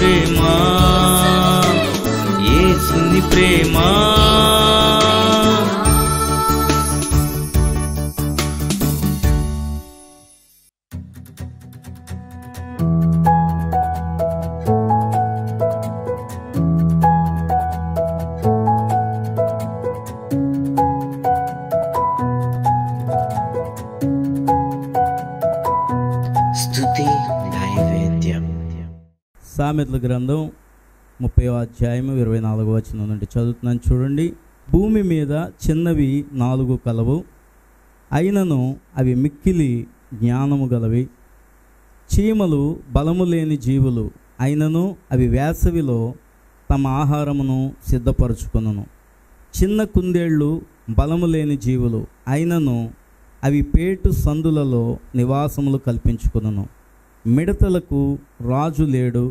ప్రేమ, యేసుని ప్రేమ. సామెతల గ్రంథం 30వ అధ్యాయము 24వ వచనం నుండి చదువుతున్నాను చూడండి. భూమి మీద చిన్నవి 4 కలవు, అయినను అవి మిక్కిలి జ్ఞానము గలవి. చీమలు బలము లేని జీవులు, అయినను అవి వేసవిలో తమ ఆహారమును సిద్ధపరచుకొనును. చిన్న కుందేళ్ళు బలము లేని జీవులు, అయినను అవి పేటు సందులలో నివాసములు కల్పించుకొనును. మిడతలకు రాజు లేడు,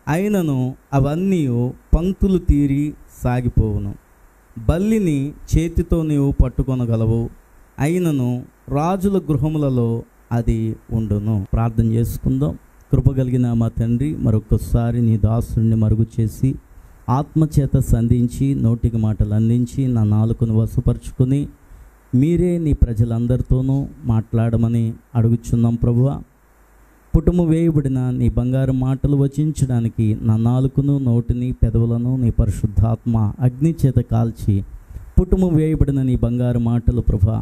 అయినను అవన్నీ పంక్తులు తీరి సాగిపోవును. బల్లిని చేతితో నీవు పట్టుకొనగలవు, అయినను రాజుల గృహములలో అది ఉండును. ప్రార్థన చేసుకుందాం. కృపగలిగిన మా తండ్రి, మరొకసారి నీ దాసుని మరుగు చేసి ఆత్మచేత సంధించి నోటికి మాటలు అందించి నా నాలుకను వశపరుచుకొని మీరే నీ ప్రజలందరితోనూ మాట్లాడమని అడుగుచున్నాం ప్రభువా. పుటము వేయబడిన నీ బంగారు మాటలు వచించడానికి నా నాలుకను, నోటిని, పెదవులను నీ పరిశుద్ధాత్మ అగ్ని చేత కాల్చి పుటము వేయబడిన నీ బంగారు మాటలు ప్రభా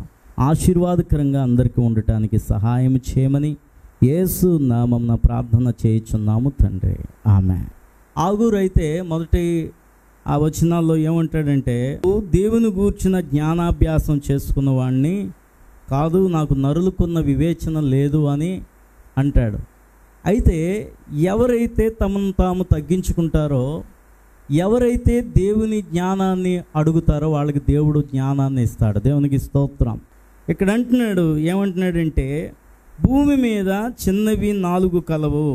ఆశీర్వాదకరంగా అందరికీ ఉండటానికి సహాయం చేయమని యేసు నామమున ప్రార్థన చేయుచున్నాము తండ్రి, ఆమేన్. ఆగూరు అయితే మొదటి ఆ వచనాల్లో ఏమంటాడంటే, దేవుని గూర్చిన జ్ఞానాభ్యాసం చేసుకున్న వాడిని కాదు, నాకు నరులకున్న వివేచన లేదు అని అంటాడు. అయితే ఎవరైతే తమను తాము తగ్గించుకుంటారో, ఎవరైతే దేవుని జ్ఞానాన్ని అడుగుతారో వాళ్ళకి దేవుడు జ్ఞానాన్ని ఇస్తాడు. దేవునికి స్తోత్రం. ఇక్కడ అంటున్నాడు, ఏమంటున్నాడంటే భూమి మీద చిన్నవి 4 కలవు,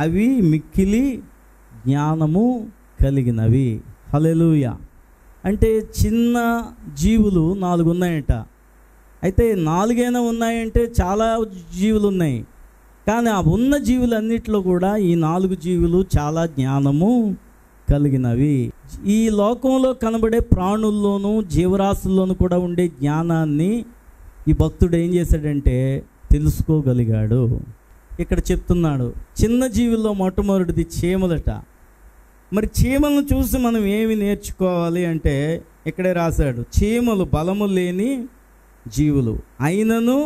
అవి మిక్కిలి జ్ఞానము కలిగినవి. హల్లెలూయా. అంటే చిన్న జీవులు 4 ఉన్నాయట. అయితే 4 ఉన్నాయంటే చాలా జీవులు ఉన్నాయి, కానీ ఆ ఉన్న జీవులన్నిటిలో కూడా ఈ 4 జీవులు చాలా జ్ఞానము కలిగినవి. ఈ లోకంలో కనబడే ప్రాణుల్లోనూ జీవరాశుల్లోనూ కూడా ఉండే జ్ఞానాన్ని ఈ భక్తుడు ఏం చేశాడంటే తెలుసుకోగలిగాడు. ఇక్కడ చెప్తున్నాడు, చిన్న జీవుల్లో మొట్టమొదటిది చీమలట. మరి చీమలను చూసి మనం ఏమి నేర్చుకోవాలి అంటే ఇక్కడే రాశాడు, చీమలు బలము లేని జీవులు, అయినను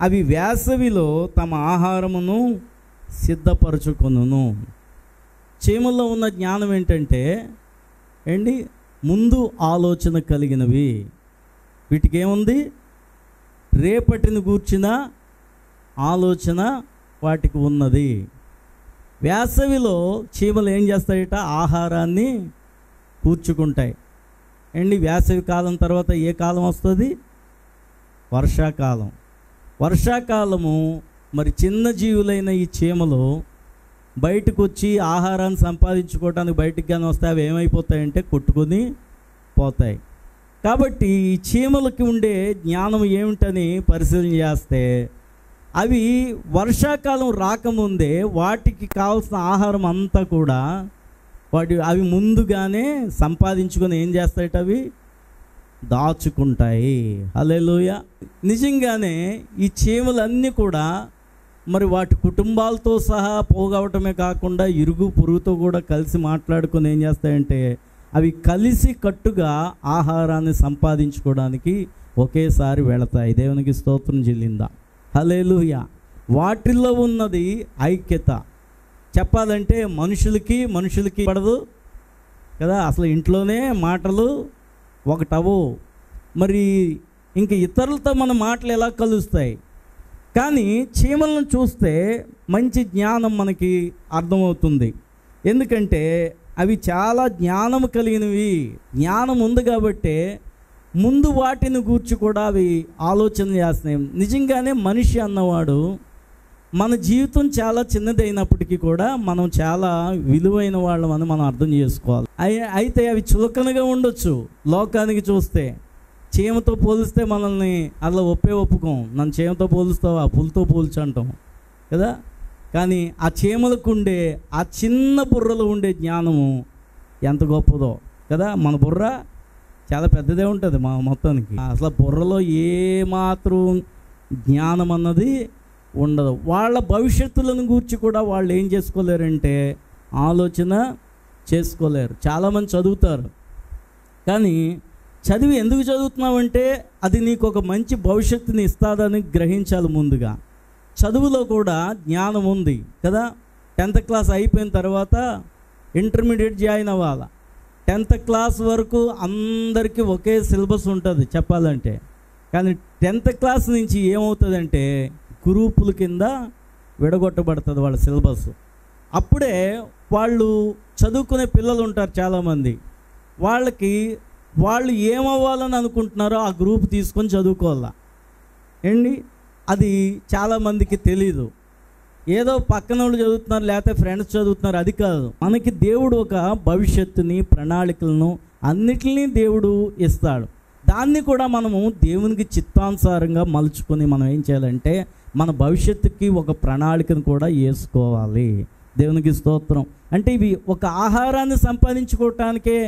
అవి వేసవిలో తమ ఆహారమును సిద్ధపరచుకొనును. చీమల్లో ఉన్న జ్ఞానం ఏంటంటే ముందు ఆలోచన కలిగినవి. వీటికి ఏముంది? రేపటిని గూర్చిన ఆలోచన వాటికి ఉన్నది. వేసవిలో చీమలు ఏం చేస్తాయట? ఆహారాన్ని కూర్చుకుంటాయి. వేసవి కాలం తర్వాత ఏ కాలం వస్తుంది? వర్షాకాలం. వర్షాకాలము మరి చిన్న జీవులైన ఈ చీమలు బయటకు వచ్చి ఆహారాన్ని సంపాదించుకోవడానికి బయటికి కానీ వస్తే అవి ఏమైపోతాయంటే కొట్టుకొని పోతాయి. కాబట్టి ఈ చీమలకి ఉండే జ్ఞానం ఏమిటని పరిశీలన చేస్తే, అవి వర్షాకాలం రాకముందే వాటికి కావాల్సిన ఆహారం అంతా కూడా అవి ముందుగానే సంపాదించుకొని ఏం చేస్తాయట? అవి దాచుకుంటాయి. హల్లెలూయా. నిజంగానే ఈ చీమలన్నీ కూడా మరి వాటి కుటుంబాలతో సహా పోగవటమే కాకుండా ఇరుగు పొరుగుతో కూడా కలిసి మాట్లాడుకొని ఏం చేస్తాయంటే అవి కలిసి కట్టుగా ఆహారాన్ని సంపాదించుకోవడానికి ఒకేసారి వెళతాయి. దేవునికి స్తోత్రం చెల్లిందా. హల్లెలూయా. వాటిల్లో ఉన్నది ఐక్యత. చెప్పాలంటే మనుషులకి పడదు కదా, అసలు ఇంట్లోనే మాటలు ఒకటవు, మరి ఇంక ఇతరులతో మన మాటలు ఎలా కలుస్తాయి? కానీ చీమలను చూస్తే మంచి జ్ఞానం మనకి అర్థమవుతుంది. ఎందుకంటే అవి చాలా జ్ఞానం కలిగినవి. జ్ఞానం ఉంది కాబట్టి ముందు వాటిని గూర్చి కూడా అవి ఆలోచన చేస్తున్నాయి. నిజంగానే మనిషి అన్నవాడు మన జీవితం చాలా చిన్నదైనప్పటికీ కూడా మనం చాలా విలువైన వాళ్ళమని మనం అర్థం చేసుకోవాలి. అయితే అవి చులకనగా ఉండొచ్చు లోకానికి చూస్తే. చీమతో పోలిస్తే మనల్ని అలా ఒప్పుకోం. నన్ను చీమతో పోలుస్తావా, పులితో పోల్చు అంటాం కదా. కానీ ఆ చీమలకు ఉండే ఆ చిన్న బుర్రలో ఉండే జ్ఞానము ఎంత గొప్పదో కదా. మన బుర్ర చాలా పెద్దదే ఉంటుంది మొత్తానికి. అసలు బుర్రలో ఏమాత్రం జ్ఞానం అన్నది ఉండదు. వాళ్ళ భవిష్యత్తులను గూర్చి కూడా వాళ్ళు ఏం చేసుకోలేరంటే ఆలోచన చేసుకోలేరు. చాలామంది చదువుతారు, కానీ చదివి ఎందుకు చదువుతున్నావంటే అది నీకు ఒక మంచి భవిష్యత్తుని ఇస్తుందని గ్రహించాలి. ముందుగా చదువులో కూడా జ్ఞానం ఉంది కదా. 10th క్లాస్ అయిపోయిన తర్వాత ఇంటర్మీడియట్ జాయిన్ అవ్వాలి. 10th క్లాస్ వరకు అందరికీ ఒకే సిలబస్ ఉంటుంది చెప్పాలంటే. కానీ 10th క్లాస్ నుంచి ఏమవుతుందంటే గ్రూపుల కింద విడగొట్టబడుతుంది వాళ్ళ సిలబస్. అప్పుడే వాళ్ళు చదువుకునే పిల్లలు ఉంటారు చాలామంది, వాళ్ళు ఏమవ్వాలని అనుకుంటున్నారో ఆ గ్రూప్ తీసుకొని చదువుకోవాలా ఏంటి. అది చాలామందికి తెలీదు. ఏదో పక్కన వాళ్ళు చదువుతున్నారు, లేకపోతే ఫ్రెండ్స్ చదువుతున్నారు, అది కాదు. మనకి దేవుడు ఒక భవిష్యత్తుని, ప్రణాళికలను అన్నిటినీ దేవుడు ఇస్తాడు. దాన్ని కూడా మనము దేవునికి చిత్తానుసారంగా మలుచుకొని మనం ఏం చేయాలంటే మన భవిష్యత్తుకి ఒక ప్రణాళికను కూడా వేసుకోవాలి. దేవునికి స్తోత్రం. అంటే ఇవి ఒక ఆహారాన్ని సంపాదించుకోవటానికే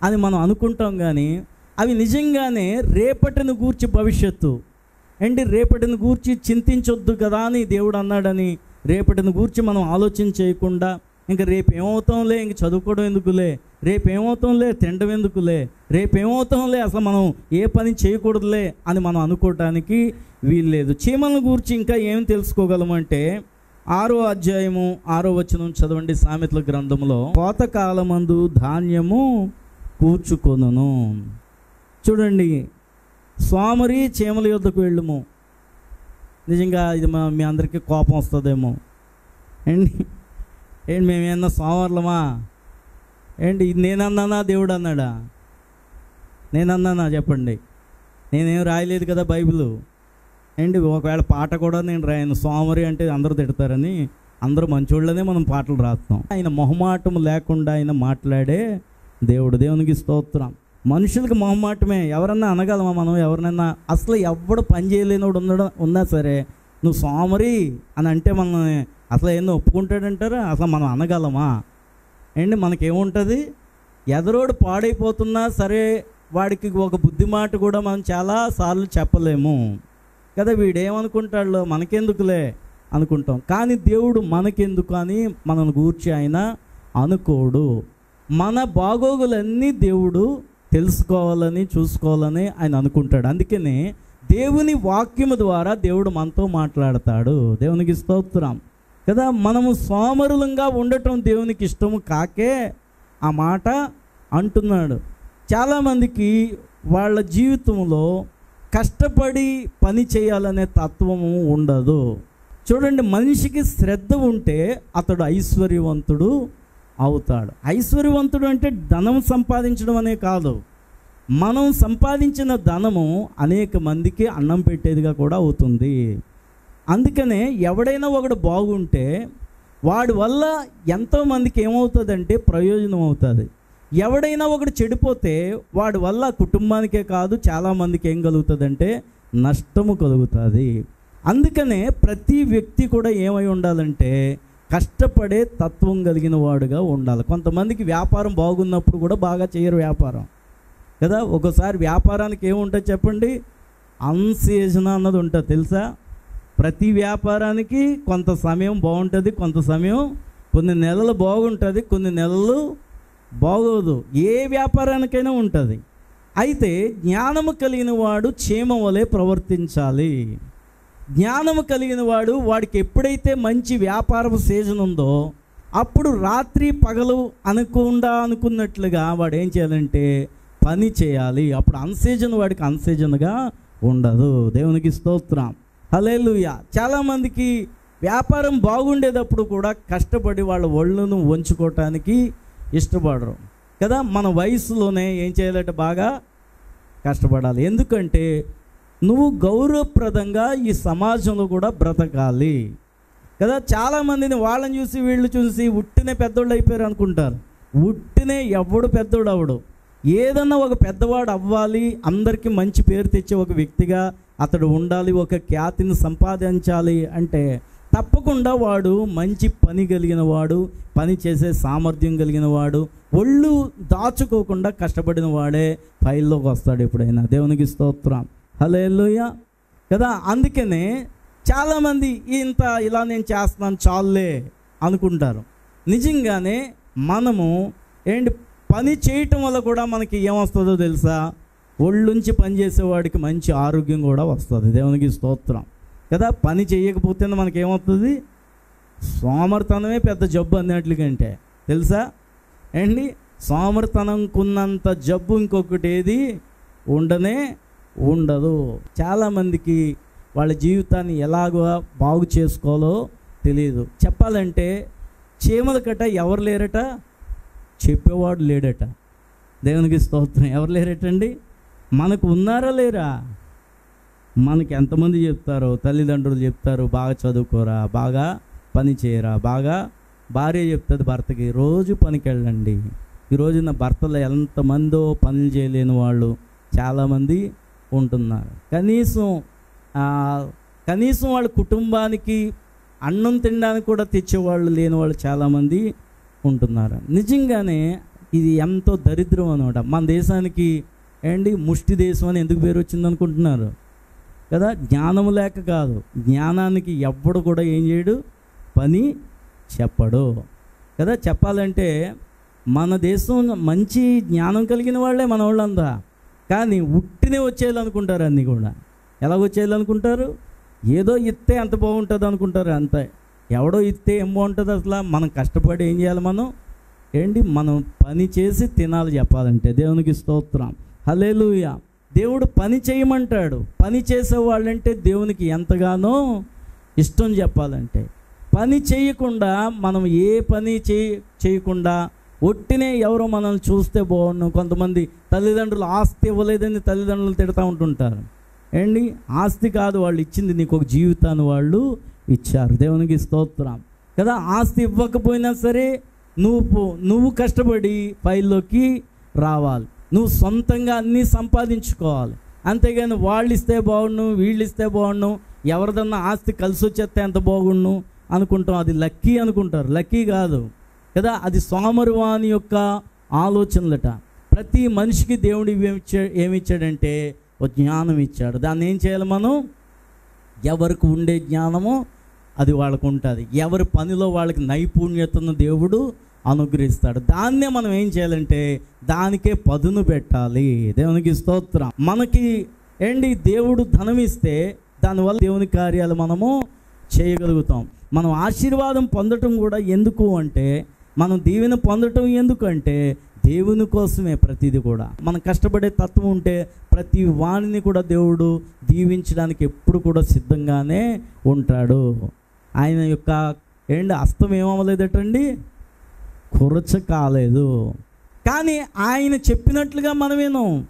అని మనం అనుకుంటాం, కానీ అవి నిజంగానే రేపటిని గూర్చి భవిష్యత్తు ఏంటి, రేపటిని గూర్చి చింతించొద్దు కదా అని దేవుడు అన్నాడని రేపటిని గూర్చి మనం ఆలోచన చేయకుండా ఇంకా రేపు ఏమవుతాంలే, ఇంక చదువుకోవడం ఎందుకులే, రేపు ఏమవుతాంలే, తినడం ఎందుకులే, రేపు ఏమవుతాంలే, అసలు మనం ఏ పని చేయకూడదులే అని మనం అనుకోవటానికి వీల్లేదు. చీమలను గూర్చి ఇంకా ఏం తెలుసుకోగలమంటే 6వ అధ్యాయము 6వ వచనం చదవండి. సామెతల గ్రంథంలో కోతకాలమందు ధాన్యము కూర్చుకొనును. చూడండి, సోమరి చీమల యొద్దకు వెళ్ళుము. నిజంగా ఇది మీ అందరికీ కోపం వస్తుందేమో ఏంటి మేమేమన్నా సోమరులమా ఏంటి? ఇది నేనన్నానా దేవుడు అన్నాడా? నేనన్నానా చెప్పండి? నేనేం రాయలేదు కదా బైబిల్ ఏంటి. ఒకవేళ పాట కూడా నేను రాయను. సోమరి అంటే అందరూ తిడతారని అందరూ మంచోళ్ళనే మనం పాటలు రాస్తాం. ఆయన మొహమాటం లేకుండా ఆయన మాట్లాడే దేవుడు. దేవునికి స్తోత్రం. మనుషులకి మొహమాటమే. ఎవరన్నా అనగలమా మనం? ఎవరినన్నా అసలు ఎవడు పని చేయలేనివాడు ఉన్నా సరే నువ్వు సోమరి అని అంటే మనం అసలు ఏందో ఒప్పుకుంటాడంటారా? అసలు మనం అనగలమా ఏంటి? మనకేముంటుంది? ఎదరోడు పాడైపోతున్నా సరే వాడికి ఒక బుద్ధి మాట కూడా మనం చాలాసార్లు చెప్పలేము కదా. వీడేమనుకుంటాడో మనకెందుకులే అనుకుంటాం, కానీ దేవుడు మనకెందుకు అని మనల్ని గూర్చి ఆయన అనుకోడు. మన బాగోగులన్నీ దేవుడు తెలుసుకోవాలని చూసుకోవాలని ఆయన అనుకుంటాడు. అందుకనే దేవుని వాక్యము ద్వారా దేవుడు మనతో మాట్లాడతాడు. దేవునికి స్తోత్రం కదా. మనము సోమరులంగా ఉండటం దేవునికి ఇష్టము కాకే ఆ మాట అంటున్నాడు. చాలామందికి వాళ్ళ జీవితంలో కష్టపడి పని చేయాలనే తత్వము ఉండదు. చూడండి, మనిషికి శ్రద్ధ ఉంటే అతడు ఐశ్వర్యవంతుడు అవుతాడు. ఐశ్వర్యవంతుడు అంటే ధనం సంపాదించడం అనే కాదు, మనం సంపాదించిన ధనము అనేక మందికి అన్నం పెట్టేదిగా కూడా అవుతుంది. అందుకనే ఎవడైనా ఒకడు బాగుంటే వాడి వల్ల ఎంతోమందికి ఏమవుతుందంటే ప్రయోజనం అవుతుంది. ఎవడైనా ఒకడు చెడిపోతే వాడి వల్ల కుటుంబానికే కాదు చాలామందికి ఏం కలుగుతుందంటే నష్టము కలుగుతుంది. అందుకనే ప్రతి వ్యక్తి కూడా ఏమై ఉండాలంటే కష్టపడే తత్వం కలిగిన వాడుగా ఉండాలి. కొంతమందికి వ్యాపారం బాగున్నప్పుడు కూడా బాగా చేయరు వ్యాపారం కదా. ఒకసారి వ్యాపారానికి ఏముంటుంది చెప్పండి? అన్సీజన్ అన్నది ఉంటుంది తెలుసా. ప్రతి వ్యాపారానికి కొంత సమయం బాగుంటుంది, కొంత సమయం కొన్ని నెలలు బాగుంటుంది, కొన్ని నెలలు బాగోదు. ఏ వ్యాపారానికైనా ఉంటుంది. అయితే జ్ఞానము కలిగిన వాడు చీమ వలె ప్రవర్తించాలి. జ్ఞానము కలిగిన వాడికి ఎప్పుడైతే మంచి వ్యాపారం సీజన్ ఉందో అప్పుడు రాత్రి పగలు అనుకున్నట్లుగా వాడు ఏం చేయాలంటే పని చేయాలి. అప్పుడు అన్సీజన్ వాడికి అన్సీజన్గా ఉండదు. దేవునికి స్తోత్రం, హల్లెలూయా. చాలామందికి వ్యాపారం బాగుండేటప్పుడు కూడా కష్టపడి వాళ్ళ ఒళ్ళను వంచుకోవటానికి ఇష్టపడరు కదా. మన వయసులోనే ఏం చేయాలంటే బాగా కష్టపడాలి. ఎందుకంటే నువ్వు గౌరవప్రదంగా ఈ సమాజంలో కూడా బ్రతకాలి కదా. చాలామందిని వాళ్ళని చూసి వీళ్ళు చూసి ఉట్టినే పెద్దోళ్ళు అయిపోయారు అనుకుంటారు. ఉట్టినే ఎవడు పెద్దోడు అవడు. ఏదన్నా ఒక పెద్దవాడు అవ్వాలి, అందరికీ మంచి పేరు తెచ్చే ఒక వ్యక్తిగా అతడు ఉండాలి, ఒక ఖ్యాతిని సంపాదించాలి అంటే తప్పకుండా వాడు మంచి పని కలిగిన వాడు, పని చేసే సామర్థ్యం కలిగిన వాడు, ఒళ్ళు దాచుకోకుండా కష్టపడిన వాడే ఫైల్లోకి వస్తాడు ఎప్పుడైనా. దేవునికి స్తోత్రం, హల్లెలూయా కదా. అందుకనే చాలామంది ఇలా నేను చేస్తున్నాను చాలులే అనుకుంటారు. నిజంగానే మనము పని చేయటం వల్ల కూడా మనకి ఏమొస్తుందో తెలుసా? ఒళ్ళుంచి పని చేసేవాడికి మంచి ఆరోగ్యం కూడా వస్తుంది. దేవునికి స్తోత్రం కదా. పని చేయకపోతే మనకి ఏమవుతుంది? సోమరితనమే పెద్ద జబ్బు అన్నట్లుగంటే తెలుసా సోమరితనంకున్నంత జబ్బు ఇంకొకటి ఏది ఉండదు. చాలామందికి వాళ్ళ జీవితాన్ని ఎలాగో బాగు చేసుకోవాలో తెలియదు. చెప్పాలంటే చీమల కట్ట ఎవరు లేరట? చెప్పేవాడు లేడట. దేవునికి స్తోత్రం. ఎవరు లేరటండి? మనకు ఉన్నారా లేరా? మనకి ఎంతమంది చెప్తారో, తల్లిదండ్రులు చెప్తారు, బాగా చదువుకోరా, బాగా పని చేయరా, బాగా భార్య చెప్తుంది భర్తకి, రోజు పనికి వెళ్ళండి. ఈరోజు నా భర్తలో ఎంతమందో పనులు చేయలేని వాళ్ళు చాలామంది ఉంటున్నారు. కనీసం వాళ్ళ కుటుంబానికి అన్నం తినడానికి కూడా తెచ్చేవాళ్ళు లేని వాళ్ళు చాలామంది ఉంటున్నారు. నిజంగానే ఇది ఎంతో దరిద్రం అనమాట. మన దేశానికి ముష్టి దేశం అని ఎందుకు పేరు వచ్చింది అనుకుంటున్నారు కదా? జ్ఞానం లేక కాదు. జ్ఞానానికి ఎవ్వడు కూడా ఏం చేయడు, పని చెప్పడు కదా. చెప్పాలంటే మన దేశం మంచి జ్ఞానం కలిగిన వాళ్ళే మన వాళ్ళంతా, కానీ ఉట్టినే వచ్చేయాలనుకుంటారు. అన్నీ కూడా ఎలా వచ్చేయాలనుకుంటారు? ఏదో ఇస్తే ఎంత బాగుంటుంది అనుకుంటారు, అంతే. ఎవడో ఇస్తే ఏం బాగుంటుంది అసలు? మనం కష్టపడి ఏం చేయాలి? మనం పని చేసి తినాలి చెప్పాలంటే. దేవునికి స్తోత్రం, హల్లెలూయా. దేవుడు పని చేయమంటాడు. పని చేసేవాళ్ళంటే దేవునికి ఎంతగానో ఇష్టం చెప్పాలంటే. పని చేయకుండా మనం ఏ పని చేయకుండా ఒట్టినే ఎవరో మనల్ని చూస్తే బాగుండు. కొంతమంది తల్లిదండ్రులు ఆస్తి ఇవ్వలేదని తల్లిదండ్రులు తిడతా ఉంటుంటారు. ఆస్తి కాదు వాళ్ళు ఇచ్చింది, నీకు ఒక జీవితాన్ని వాళ్ళు ఇచ్చారు. దేవునికి స్తోత్రం కదా. ఆస్తి ఇవ్వకపోయినా సరే నువ్వు కష్టపడి ఫైల్లోకి రావాలి. నువ్వు సొంతంగా అన్నీ సంపాదించుకోవాలి. అంతేగాని వాళ్ళు ఇస్తే బాగుండు, వీళ్ళు ఇస్తే బాగుండు, ఎవరిదన్నా ఆస్తి కలిసి వచ్చేస్తే ఎంత బాగుండు అనుకుంటాం. అది లక్కీ అనుకుంటారు. లక్కీ కాదు కదా. అది సోమరివాని యొక్క ఆలోచనలట. ప్రతి మనిషికి దేవుడు ఏమిచ్చాడంటే ఒక జ్ఞానం ఇచ్చాడు. దాన్ని ఏం చేయాలి మనం? ఎవరికి ఉండే జ్ఞానమో అది వాళ్ళకు ఉంటుంది. ఎవరి పనిలో వాళ్ళకి నైపుణ్యతను దేవుడు అనుగ్రహిస్తాడు. దాన్నే మనం ఏం చేయాలంటే దానికే పదును పెట్టాలి. దేవునికి స్తోత్రం. మనకి దేవుడు ధనం ఇస్తే దానివల్ల దేవుని కార్యాలు మనము చేయగలుగుతాం. మనం ఆశీర్వాదం పొందటం కూడా ఎందుకు అంటే, మనం దీవెన పొందటం ఎందుకంటే దేవుని కోసమే. ప్రతిదీ కూడా మనం కష్టపడే తత్వం ఉంటే ప్రతి వాణిని కూడా దేవుడు దీవించడానికి ఎప్పుడు కూడా సిద్ధంగానే ఉంటాడు. ఆయన యొక్క హస్తం ఏమవ్వలేదటండి, కురచ కాలేదు. కానీ ఆయన చెప్పినట్లుగా మనమేను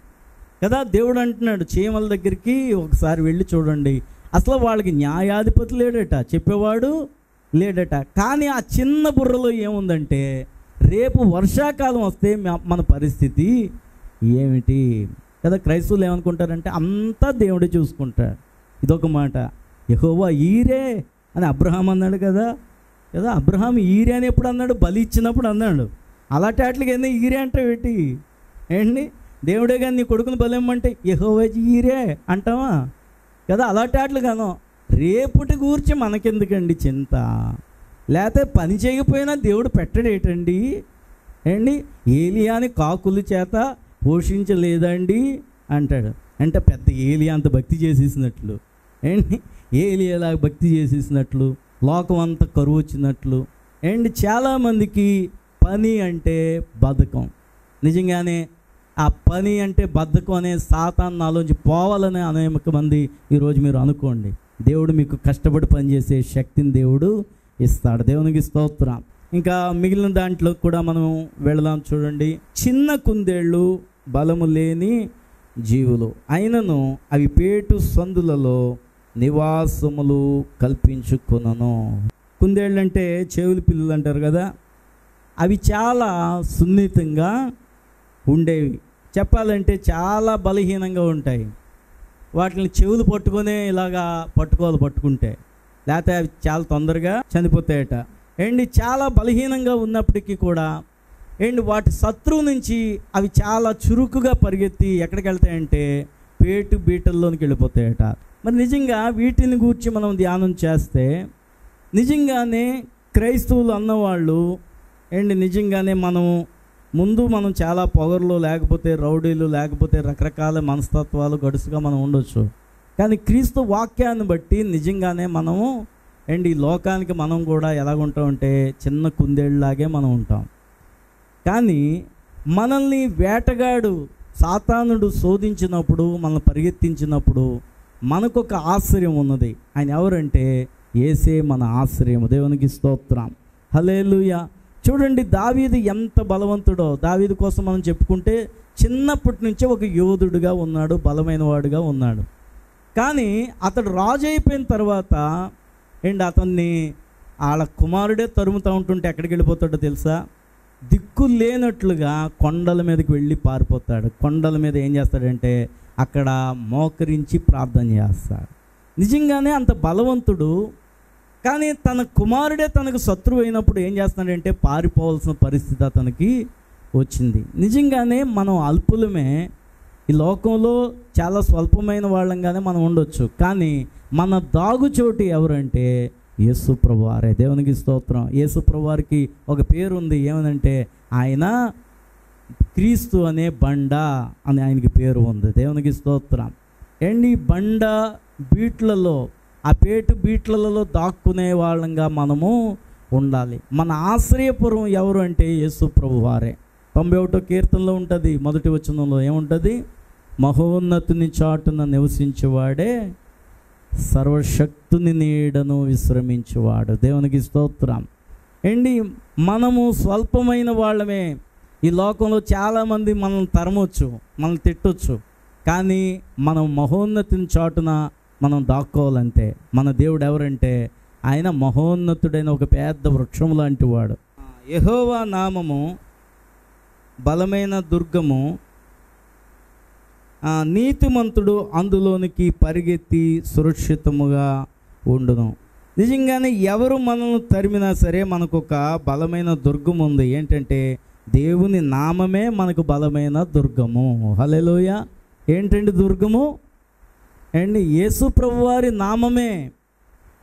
కదా. దేవుడు అంటున్నాడు, చీమల దగ్గరికి ఒకసారి వెళ్ళి చూడండి. అసలు వాళ్ళకి న్యాయాధిపతి లేడట, చెప్పేవాడు లేడట. కానీ ఆ చిన్న బుర్రలో ఏముందంటే, రేపు వర్షాకాలం వస్తే మన పరిస్థితి ఏమిటి కదా. క్రైస్తవులు ఏమనుకుంటారంటే అంతా దేవుడే చూసుకుంటాడు. ఇదొక మాట. యెహోవా ఈరే అని అబ్రహాం అన్నాడు కదా. అబ్రహాం ఈరే అని ఎప్పుడు అన్నాడు? బలి ఇచ్చినప్పుడు అన్నాడు. అలాంటి వాటికి ఏంది ఈరే అంటే ఏంటి? దేవుడే కానీ నీ కొడుకుని బలి ఇమ్మంటే యెహోవా ఈరే అంటావా కదా. అలాంటి వాటిలు గాను రేపుటి గూర్చి మనకెందుకండి చింత? లేకపోతే పని చేయకపోయినా దేవుడు పెట్టడేటండి. ఏలియాని కాకుల చేత పోషించలేదండి అంటాడు. అంటే పెద్ద ఏలియా అంత భక్తి చేసేసినట్లు, ఏలియాలా భక్తి చేసేసినట్లు, లోకం అంతా కరువు వచ్చినట్లు. చాలామందికి పని అంటే బద్ధకం. నిజంగానే ఆ పని అంటే బద్ధకం అనే సాతాను నాలోంచి పోవాలనే అనేక మంది ఈరోజు మీరు అనుకోండి. దేవుడు మీకు కష్టపడి పనిచేసే శక్తిని దేవుడు ఇస్తాడు. దేవునికి స్తోత్రం. ఇంకా మిగిలిన దాంట్లో కూడా మనం వెళదాం. చూడండి, చిన్న కుందేళ్ళు బలము లేని జీవులు అయినను అవి పేటు సందులలో నివాసములు కల్పించుకొనును. కుందేళ్ళు అంటే చెవులు పిల్లలు అంటారు కదా. అవి చాలా సున్నితంగా ఉండేవి. చెప్పాలంటే చాలా బలహీనంగా ఉంటాయి. వాటిని చెవులు పట్టుకునే ఇలాగా పట్టుకుంటే లేకపోతే అవి చాలా తొందరగా చనిపోతాయట. చాలా బలహీనంగా ఉన్నప్పటికీ కూడా వాటి శత్రువు నుంచి అవి చాలా చురుకుగా పరిగెత్తి ఎక్కడికి వెళ్తాయంటే పేటు బీటల్లోనికి వెళ్ళిపోతాయట. మరి నిజంగా వీటిని గూర్చి మనం ధ్యానం చేస్తే నిజంగానే క్రైస్తవులు అన్నవాళ్ళు నిజంగానే మనం చాలా పొగర్లు, లేకపోతే రౌడీలు, లేకపోతే రకరకాల మనస్తత్వాలు గడుసుగా మనం ఉండొచ్చు. కానీ క్రీస్తు వాక్యాన్ని బట్టి నిజంగానే మనము ఈ లోకానికి మనం కూడా ఎలాగుంటామంటే చిన్న కుందేళ్ళలాగే మనం ఉంటాం. కానీ మనల్ని వేటగాడు సాతానుడు శోధించినప్పుడు, మనల్ని పరిగెత్తించినప్పుడు మనకొక ఆశ్రయం ఉన్నది. ఆయన ఎవరంటే యేసే మన ఆశ్రయం. దేవునికి స్తోత్రం, హల్లెలూయా. చూడండి, దావీదు ఎంత బలవంతుడో. దావీదు కోసం మనం చెప్పుకుంటే చిన్నప్పటి నుంచే ఒక యోధుడుగా ఉన్నాడు, బలమైన వాడుగా ఉన్నాడు. కానీ అతడు రాజు అయిపోయిన తర్వాత అతన్ని వాళ్ళ కుమారుడే తరుముతూ ఉంటుంటే ఎక్కడికి వెళ్ళిపోతాడో తెలుసా? దిక్కు లేనట్లుగా కొండల మీదకి వెళ్ళి పారిపోతాడు. కొండల మీద ఏం చేస్తాడంటే అక్కడ మోకరించి ప్రార్థన చేస్తాడు. నిజంగానే అంత బలవంతుడు. కానీ తన కుమారుడే తనకు శత్రువు అయినప్పుడు ఏం చేస్తున్నాడంటే పారిపోవాల్సిన పరిస్థితి అతనికి వచ్చింది. నిజంగానే మనం అల్పులమే, ఈ లోకంలో చాలా స్వల్పమైన వాళ్ళంగానే మనం ఉండొచ్చు. కానీ మన దాగుచోటు ఎవరంటే యేసు ప్రభువారే. దేవునికి స్తోత్రం. యేసు ప్రభువారికి ఒక పేరు ఉంది, ఏమనంటే ఆయన క్రీస్తు అనే బండ అని ఆయనకి పేరు ఉంది. దేవునికి స్తోత్రం. ఈ బండ బీట్లలో, ఆ పేటు బీట్లలో దాక్కునే వాళ్ళంగా మనము ఉండాలి. మన ఆశ్రయపురం ఎవరు అంటే యేసు ప్రభువారే. 91వ కీర్తనలో ఉంటుంది, మొదటి వచనంలో ఏముంటుంది? మహోన్నతుని చాటున నివసించేవాడే సర్వశక్తుని నీడను విశ్రమించేవాడు. దేవునికి స్తోత్రం. మనము స్వల్పమైన వాళ్ళమే. ఈ లోకంలో చాలామంది మనల్ని తరమొచ్చు, మనల్ని తిట్టొచ్చు. కానీ మనం మహోన్నతుని చాటున మనం దాక్కోవాలంతే. మన దేవుడు ఎవరంటే ఆయన మహోన్నతుడైన ఒక పెద్ద వృక్షం లాంటి వాడు. యెహోవా నామము బలమైన దుర్గము, నీతిమంతుడు అందులోనికి పరిగెత్తి సురక్షితముగా ఉండును. నిజంగానే ఎవరు మనల్ని తరిమినా సరే మనకు ఒక బలమైన దుర్గం ఉంది. ఏంటంటే దేవుని నామమే మనకు బలమైన దుర్గము. హల్లెలూయా. ఏంటండి దుర్గము? యేసు ప్రభువారి నామమే.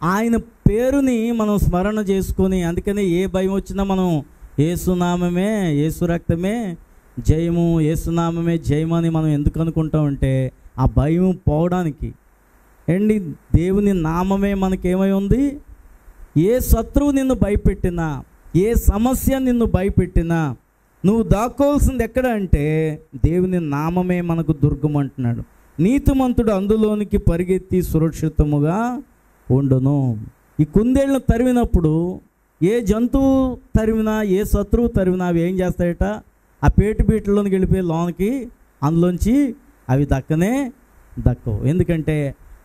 ఆయన పేరుని మనం స్మరణ చేసుకొని, అందుకని ఏ భయం వచ్చినా మనం యేసునామమే, యేసు రక్తమే జయము, యేసునామమే జయము అని మనం ఎందుకు అనుకుంటామంటే ఆ భయం పోవడానికి. దేవుని నామమే మనకేమై ఉంది. ఏ శత్రువు నిన్ను భయపెట్టినా, ఏ సమస్య నిన్ను భయపెట్టినా నువ్వు దాక్కోవాల్సింది ఎక్కడ అంటే దేవుని నామమే మనకు దుర్గం అంటున్నాడు. నీతిమంతుడు అందులోనికి పరిగెత్తి సురక్షితముగా ఉండును. ఈ కుందేళ్ళను తరిమినప్పుడు ఏ జంతువు తరిమినా, ఏ శత్రువు తరిమినా అవి ఏం చేస్తాయట? ఆ పేటు బీటలోనికి వెళ్ళిపోయి లోనికి, అందులోంచి అవి దక్కవు. ఎందుకంటే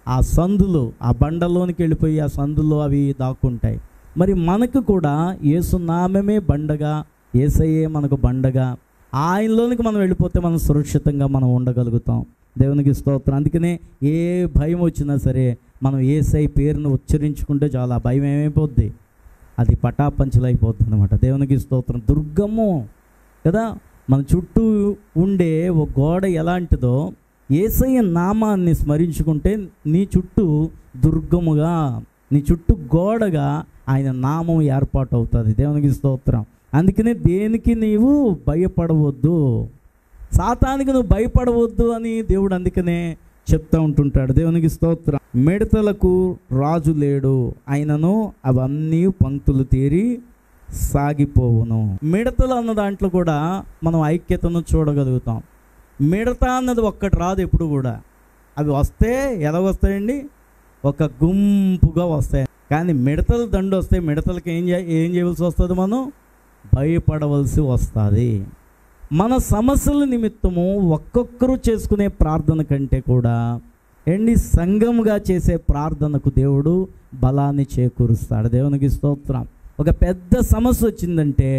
ఆ సందులు, ఆ బండలోనికి వెళ్ళిపోయి ఆ సందులో అవి దాక్కుంటాయి. మరి మనకు కూడా యేసునామమే బండగా, యేసయ్యే మనకు బండగా, ఆయనలోనికి మనం వెళ్ళిపోతే మనం సురక్షితంగా మనం ఉండగలుగుతాం. దేవునికి స్తోత్రం. అందుకనే ఏ భయం వచ్చినా సరే మనం యేసై పేరును ఉచ్చరించుకుంటే చాలా భయం ఏమైపోద్ది, అది పటాపంచలైపోద్ది అనమాట. దేవునికి స్తోత్రం. దుర్గము కదా, మన చుట్టూ ఉండే ఒక గోడ ఎలాంటిదో యేసయ్య నామాన్ని స్మరించుకుంటే నీ చుట్టూ దుర్గముగా, నీ చుట్టూ గోడగా ఆయన నామం ఏర్పాటు అవుతుంది. దేవునికి స్తోత్రం. అందుకనే దేనికి నీవు భయపడవద్దు, సాతానికి నువ్వు భయపడవద్దు అని దేవుడు అందుకనే చెప్తూ ఉంటుంటాడు. దేవునికి స్తోత్రం. మిడతలకు రాజు లేడు, ఆయనను అవన్నీ పంక్తులు తీరి సాగిపోవును. మిడతలు అన్న దాంట్లో కూడా మనం ఐక్యతను చూడగలుగుతాం. మిడత అన్నది ఒక్కటి రాదు ఎప్పుడు కూడా. అవి వస్తే ఎలా వస్తాయండి? ఒక గుంపుగా వస్తాయి. కానీ మిడతలు దండు వస్తే మిడతలకి ఏం చేయవలసి వస్తుంది? మనం భయపడవలసి వస్తుంది. మన సమస్యల నిమిత్తము ఒక్కొక్కరు చేసుకునే ప్రార్థన కంటే కూడా సంఘముగా చేసే ప్రార్థనకు దేవుడు బలాన్ని చేకూరుస్తాడు. దేవునికి స్తోత్రం. ఒక పెద్ద సమస్య వచ్చిందంటే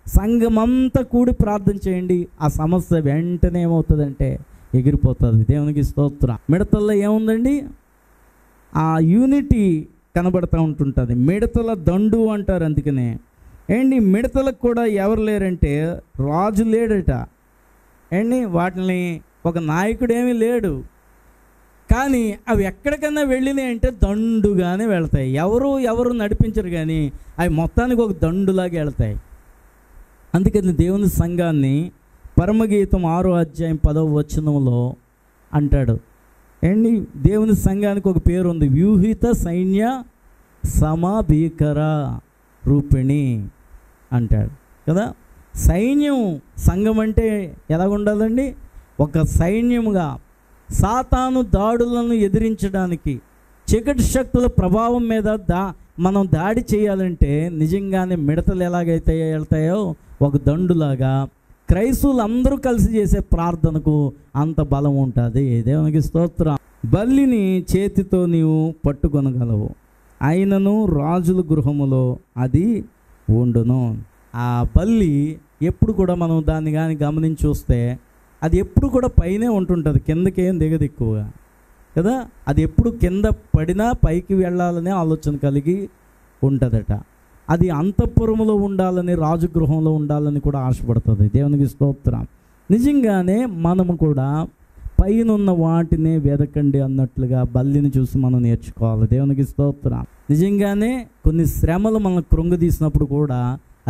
సంఘమంతా కూడి ప్రార్థన చేయండి, ఆ సమస్య వెంటనే ఏమవుతుందంటే ఎగిరిపోతుంది. దేవునికి స్తోత్రం. మిడతల్లో ఏముందండి? ఆ యూనిటీ కనబడుతూ ఉంటుంటుంది. మిడతల దండు అంటారు. అందుకనే ఏంటి మిడతలకు కూడా ఎవరు లేరంటే రాజు లేడట. ఏంటి వాటిని ఒక నాయకుడు ఏమీ లేడు. కానీ అవి ఎక్కడికన్నా వెళ్ళినాయి అంటే దండుగానే వెళ్తాయి. ఎవరు నడిపించరు, కానీ అవి మొత్తానికి ఒక దండులాగా వెళ్తాయి. అందుకని దేవుని సంఘాన్ని పరమగీతం 6వ అధ్యాయం 10వ వచనంలో అంటాడు. ఏంటి దేవుని సంఘానికి ఒక పేరు ఉంది, వ్యూహిత సైన్య సమభీకర రూపిణి అంటాడు కదా. సైన్యం సంఘం అంటే ఎలా ఉండాలండి? ఒక సైన్యముగా సాతాను దాడులను ఎదిరించడానికి, చీకటి శక్తుల ప్రభావం మీద మనం దాడి చేయాలంటే నిజంగానే మిడతలు ఎలాగైతే వెళ్తాయో ఒక దండులాగా క్రైస్తవులు అందరూ కలిసి చేసే ప్రార్థనకు అంత బలం ఉంటుంది. దేవునికి స్తోత్రం. బల్లిని చేతితో నీవు పట్టుకొనగలవు, అయినను రాజుల గృహములో అది ఉండును. ఆ బల్లి ఎప్పుడు కూడా మనం దాన్ని కానీ గమనించి చూస్తే అది ఎప్పుడు కూడా పైనే ఉంటుంటుంది, కిందకేం దిగదు ఎక్కువగా కదా. అది ఎప్పుడు కింద పడినా పైకి వెళ్ళాలనే ఆలోచన కలిగి ఉంటుందట. అది అంతఃపురములో ఉండాలని, రాజగృహంలో ఉండాలని కూడా ఆశపడుతుంది. దేవునికి స్తోత్రం. నిజంగానే మనము కూడా పైనున్న వాటినే వెదకండి అన్నట్లుగా బల్లిని చూసి మనం నేర్చుకోవాలి. దేవునికి స్తోత్రం. నిజంగానే కొన్ని శ్రమలు మనం కృంగదీసినప్పుడు కూడా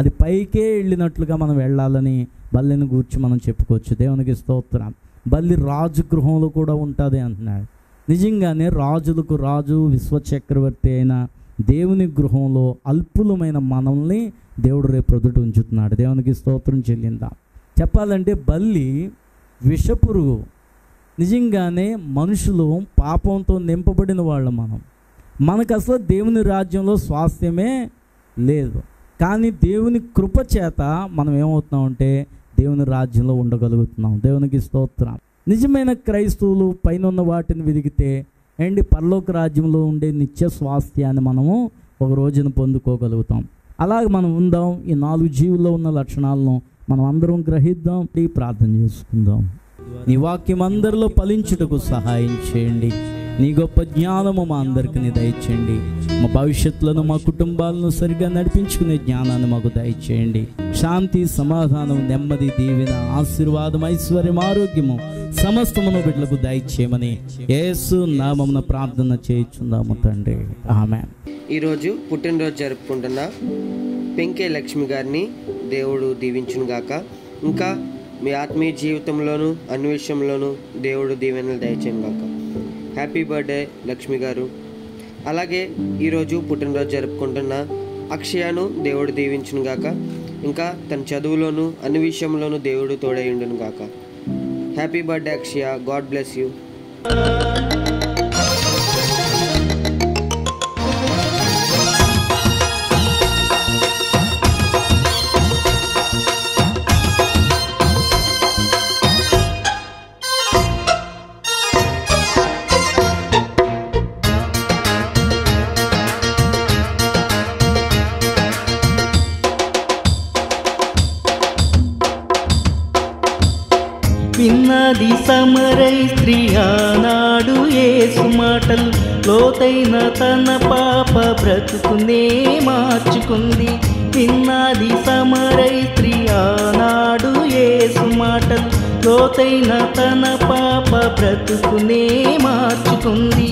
అది పైకే వెళ్ళినట్లుగా మనం వెళ్ళాలని బల్లిని గూర్చి మనం చెప్పుకోవచ్చు. దేవునికి స్తోత్రం. బల్లి రాజగృహంలో కూడా ఉంటుంది అంటున్నాడు. నిజంగానే రాజులకు రాజు, విశ్వచక్రవర్తి అయిన దేవుని గృహంలో అల్పులమైన మనల్ని దేవుడు రేపు ప్రొద్దుట ఉంచుతున్నాడు. దేవునికి స్తోత్రం చెల్లిందాం. చెప్పాలంటే బల్లి విషపురుగు. నిజంగానే మనుషులు పాపంతో నింపబడిన వాళ్ళు. మనకు అసలు దేవుని రాజ్యంలో స్వాస్థ్యమే లేదు. కానీ దేవుని కృప చేత మనం ఏమవుతున్నామంటే దేవుని రాజ్యంలో ఉండగలుగుతున్నాం. దేవునికి స్తోత్రం. నిజమైన క్రైస్తవులు పైన ఉన్న వాటిని వెదిగితే పరలోక రాజ్యంలో ఉండే నిత్య స్వాస్థ్యాన్ని మనము ఒక రోజున పొందుకోగలుగుతాం. అలాగే మనం ఉందాం. ఈ 4 జీవుల్లో ఉన్న లక్షణాలను మనం అందరం గ్రహిద్దాం, ప్రార్థన చేసుకుందాం. నీ వాక్యం అందరిలో ఫలించుటకు సహాయం చేయండి. నీ గొప్ప జ్ఞానము మా అందరికీ దయచేయండి. మా భవిష్యత్తులను, మా కుటుంబాలను సరిగ్గా నడిపించుకునే జ్ఞానాన్ని మాకు దయచేయండి. శాంతి, సమాధానం, నెమ్మది, దీవెన, ఆశీర్వాదం, ఐశ్వర్యం, ఆరోగ్యము సమస్తమును బిడ్డలకు దయచేయమని యేసు నామమున ప్రార్థన చేయుచున్నాము తండ్రి. ఆమేన్. ఈరోజు పుట్టినరోజు జరుపుకుంటున్న పెంకే లక్ష్మి గారిని దేవుడు దీవించును గాక. ఇంకా మీ ఆత్మీయ జీవితంలోనూ అన్ని విషయంలోనూ దేవుడు దీవెనలు దయచేయను గాక. హ్యాపీ బర్త్డే లక్ష్మి గారు. అలాగే ఈరోజు పుట్టినరోజు జరుపుకుంటున్న అక్షయను దేవుడు దీవించును గాక. ఇంకా తన చదువులోను అన్ని విషయంలోనూ దేవుడు తోడైండును గాక. Happy birthday Akshaya. God bless you. విన్నది సమరై స్త్రీ ఆనాడు యేసు మాటలు, లోతైన తన పాప బ్రతుకునే మార్చుకుంది. విన్నది సమరై స్త్రీ ఆనాడు యేసు మాటలు, లోతైన తన పాప బ్రతుకునే మార్చుకుంది.